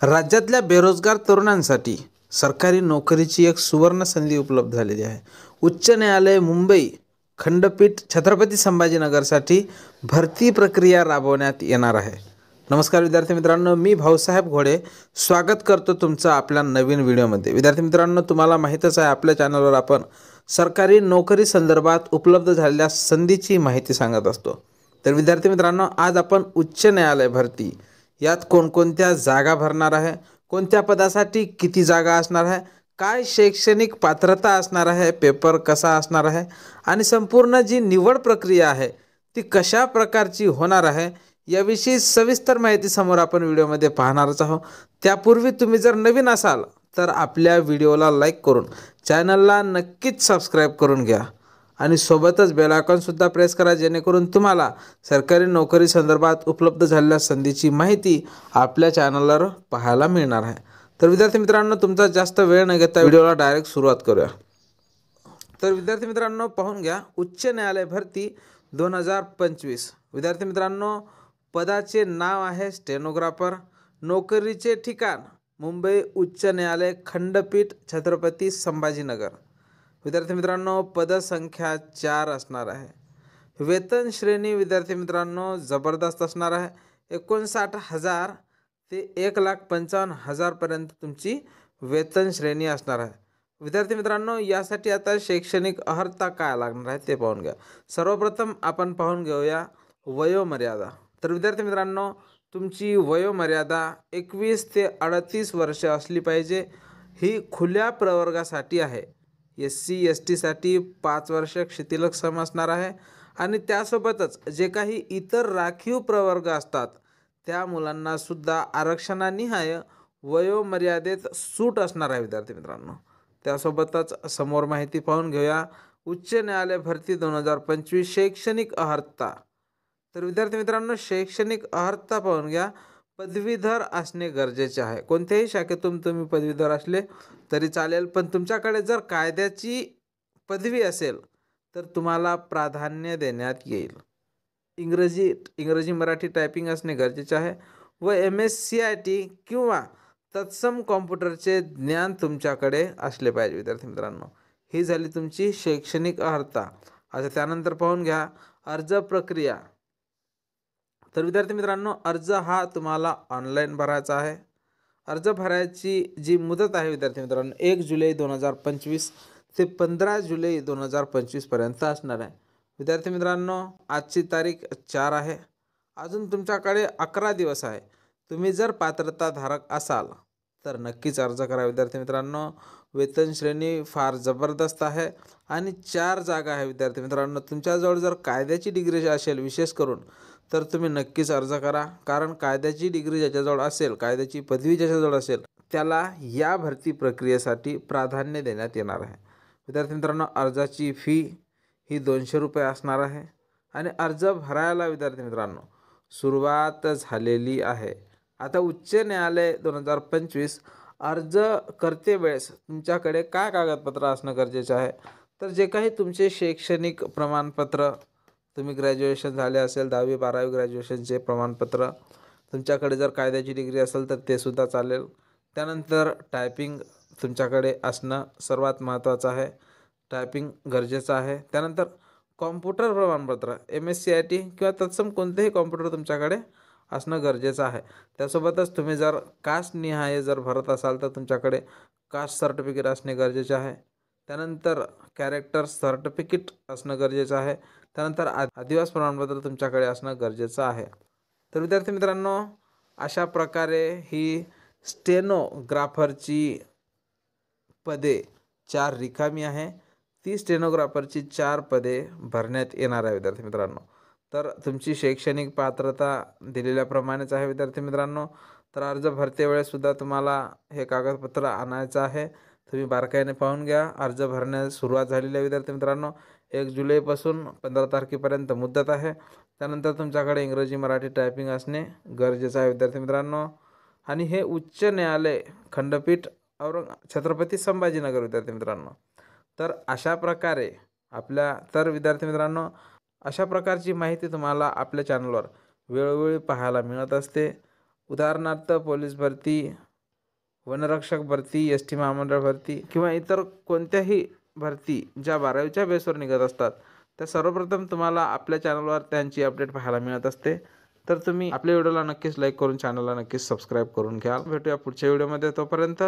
राज्यातल्या बेरोजगार तरुणांसाठी सरकारी नोकरीची एक सुवर्ण संधी उपलब्ध झालेली आहे. उच्च न्यायालय मुंबई खंडपीठ छत्रपती संभाजीनगरसाठी भरती प्रक्रिया राबवण्यात येणार आहे. नमस्कार विद्यार्थी मित्रांनो, मी भाऊसाहेब घोडे स्वागत करतो तुमचं आपल्या नवीन व्हिडिओमध्ये. विद्यार्थी मित्रांनो, तुम्हाला माहीतच आहे आपल्या चॅनलवर आपण सरकारी नोकरी संदर्भात उपलब्ध झालेल्या संधीची माहिती सांगत असतो. तर विद्यार्थी मित्रांनो, आज आपण उच्च न्यायालय भरती यात कोणकोणत्या जागा भरणार आहे, कोणत्या पदासाठी किती जागा असणार आहे, काय शैक्षणिक पात्रता असणार आहे, पेपर कसा असणार आहे आणि संपूर्ण जी निवड प्रक्रिया आहे ती कशा प्रकारची होणार आहे याविषयी सविस्तर माहिती समोर आपण व्हिडिओमध्ये पाहणारच आहोत. त्यापूर्वी तुम्ही जर नवीन असाल तर आपल्या व्हिडिओला लाईक करून चॅनलला नक्कीच सबस्क्राईब करून घ्या आणि सोबतच बेल आयकॉनसुद्धा प्रेस करा, जेणेकरून तुम्हाला सरकारी नोकरी संदर्भात उपलब्ध झालेल्या संधीची माहिती आपल्या चॅनलवर पाहायला मिळणार आहे. तर विद्यार्थी मित्रांनो, तुमचा जास्त वेळ न घेता व्हिडिओला डायरेक्ट सुरुवात करूया. तर विद्यार्थी मित्रांनो, पाहून घ्या उच्च न्यायालय भरती 2025. विद्यार्थी मित्रांनो, पदाचे नाव आहे स्टेनोग्राफर. नोकरीचे ठिकाण मुंबई उच्च न्यायालय खंडपीठ छत्रपती संभाजीनगर. विद्यार्थी मित्रांनो, पदसंख्या 4 असणार आहे. वेतन श्रेणी विद्यार्थी मित्रांनो जबरदस्त असणार आहे. 59,000 ते 1,55,000 पर्यंत तुमची वेतन श्रेणी असणार आहे. विद्यार्थी मित्रांनो, यासाठी आता शैक्षणिक अर्हता काय लागणार आहे ते पाहून घ्या. सर्वप्रथम आपण पाहून घेऊया वयोमर्यादा. तर विद्यार्थी मित्रांनो, तुमची वयोमर्यादा 21 ते 38 वर्ष असली पाहिजे. ही खुल्या प्रवर्गासाठी आहे. SC ST साठी 5 वर्ष क्षितिलक्षम असणार आहे आणि त्यासोबतच जे काही इतर राखीव प्रवर्ग असतात त्या मुलांना सुद्धा आरक्षणानिहाय वयोमर्यादेत सूट असणार आहे. विद्यार्थी मित्रांनो, त्यासोबतच समोर माहिती पाहून घेऊया उच्च न्यायालय भरती 2025 शैक्षणिक अर्हता. तर विद्यार्थी मित्रांनो, शैक्षणिक अर्हता पाहून घ्या. पदवीधर असणे गरजेचे आहे. कोणत्याही शाखेतून तुम्ही पदवीधर असले तरी चालेल, पण तुमच्याकडे जर कायद्याची पदवी असेल तर तुम्हाला प्राधान्य देण्यात येईल. इंग्रजी मराठी टायपिंग असणे गरजेचे आहे व MSCIT किंवा तत्सम कॉम्प्युटरचे ज्ञान तुमच्याकडे असले पाहिजे. विद्यार्थी मित्रांनो, ही झाली तुमची शैक्षणिक अर्हता. आता त्यानंतर पाहून घ्या अर्ज प्रक्रिया. तर विद्यार्थी मित्रांनो, अर्ज हा तुम्हाला ऑनलाईन भरायचा आहे. अर्ज भरायची जी मुदत आहे विद्यार्थी मित्रांनो 1 जुलै 2025 ते 15 जुलै 2025 पर्यंत असणार आहे. विद्यार्थी मित्रांनो, आजची तारीख 4 आहे. अजून तुमच्याकडे 11 दिवस आहे. तुम्ही जर पात्रताधारक असाल तर नक्कीच अर्ज करा. विद्यार्थी मित्रांनो, वेतन श्रेणी फार जबरदस्त आहे आणि 4 जागा आहे. विद्यार्थी मित्रांनो, तुमच्याजवळ जर कायद्याची डिग्री असेल विशेष करून तर तुम्ही नक्कीच अर्ज करा, कारण कायद्याची डिग्री ज्याच्याजवळ असेल, कायद्याची पदवी ज्याच्याजवळ असेल त्याला या भरती प्रक्रियेसाठी प्राधान्य देण्यात येणार आहे. विद्यार्थी मित्रांनो, अर्जाची फी ही 200 रुपये असणार आहे आणि अर्ज भरायला विद्यार्थी मित्रांनो सुरुवात झालेली आहे. आता उच्च न्यायालय 2025 अर्ज करते वेळेस तुमच्याकडे काय कागदपत्र असणं गरजेचं आहे, तर जे काही तुमचे शैक्षणिक प्रमाणपत्र, तुम्ही ग्रॅज्युएशन झाले असेल 10वी 12वी ग्रॅज्युएशनचे प्रमाणपत्र, तुमच्याकडे जर कायद्याची डिग्री असेल तर ते सुद्धा चालेल. त्यानंतर टायपिंग तुमच्याकडे असणं सर्वात महत्त्वाचं आहे. टायपिंग गरजेचं आहे. त्यानंतर कॉम्प्युटर प्रमाणपत्र MSCIT किंवा तत्सम कोणतेही कॉम्प्युटर तुमच्याकडे असणं गरजेचं आहे. त्यासोबतच तुम्ही जर कास्टनिहाय जर भरत असाल तर तुमच्याकडे कास्ट सर्टिफिकेट असणे गरजेचे आहे. त्यानंतर कॅरेक्टर सर्टिफिकेट असणं गरजेचं आहे. त्यानंतर आदिवासी प्रमाणपत्र तुमच्याकडे असणं गरजेचं आहे. तर विद्यार्थी मित्रांनो, अशा प्रकारे ही स्टेनोग्राफरची पदे 4 रिकामी आहे. ती स्टेनोग्राफरची 4 पदे भरण्यात येणार आहे. विद्यार्थी मित्रांनो, तर तुमची शैक्षणिक पात्रता दिलेल्याप्रमाणेच आहे. विद्यार्थी मित्रांनो, तर अर्ज भरते वेळेस सुद्धा तुम्हाला हे कागदपत्र आणायचं आहे. तुम्ही बारकाईने पाहून घ्या. अर्ज भरण्यास सुरुवात झालेली आहे. विद्यार्थी मित्रांनो, 1 जुलैपासून 15 तारखेपर्यंत मुदत आहे. त्यानंतर तुमच्याकडे इंग्रजी मराठी टायपिंग असणे गरजेचं आहे. विद्यार्थी मित्रांनो, आणि हे उच्च न्यायालय खंडपीठ छत्रपती संभाजीनगर. विद्यार्थी मित्रांनो, तर अशा प्रकारे विद्यार्थी मित्रांनो अशा प्रकारची माहिती तुम्हाला आपल्या चॅनलवर वेळोवेळी पाहायला मिळत असते. उदाहरणार्थ पोलीस भरती, वनरक्षक भरती, एस.टी. महामंडळ भरती किंवा इतर कोणत्याही भरती ज्या 12वीच्या बेसवर निघत असतात, त्या सर्वप्रथम तुम्हाला आपल्या चॅनलवर त्यांची अपडेट पाहायला मिळत असते. तर तुम्ही आपल्या व्हिडिओला नक्कीच लाईक करून चॅनलला नक्कीच सबस्क्राईब करून घ्या. भेटूया पुढच्या व्हिडिओमध्ये. तोपर्यंत